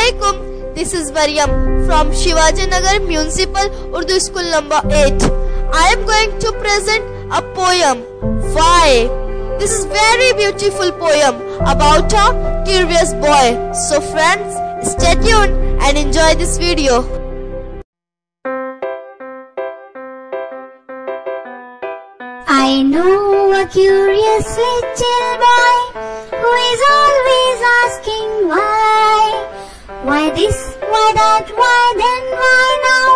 Assalamualaikum. This is Maryam from Shivajinagar Municipal Urdu School number 8. I am going to present a poem. Why? This is very beautiful poem about a curious boy. So friends, stay tuned and enjoy this video. I know a curious little boy who is always asking why. Why this, why that, why then, why now,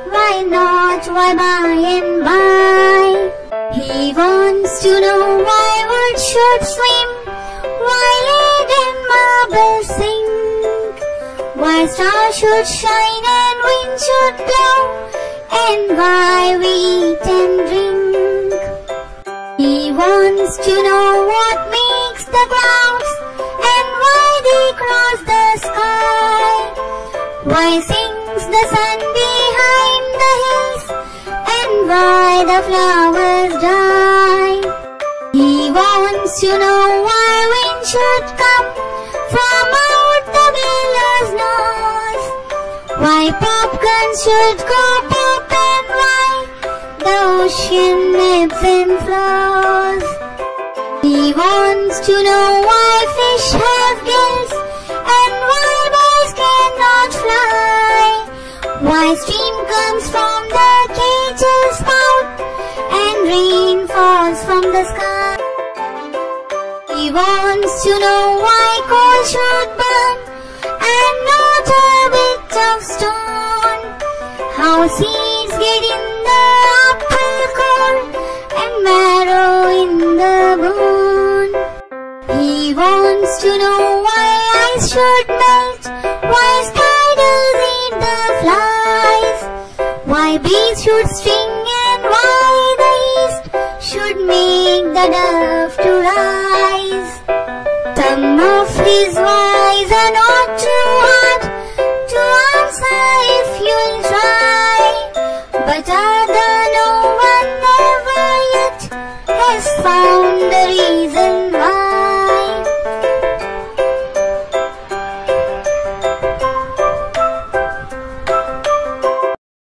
why not, why by and by. He wants to know why words should swim, why lead and marble sink, why stars should shine and wind should blow, and why we eat and drink. He wants to know what makes the clouds and why they cross the sky. Why sings the sun behind the hills and why the flowers die. He wants to know why wind should come from out the billows' nose, why popcorn should go pop and why the ocean ebbs and flows. He wants to know why fish have gills and why boys cannot fly, why steam comes from the cage's mouth and rain falls from the sky. He wants to know why coal should burn and not a bit of stone, how seeds get in the apple core and marrow in the bone. He wants to know why ice should melt, why spiders eat the flies, why bees should sting and why the yeast should make the dove to rise.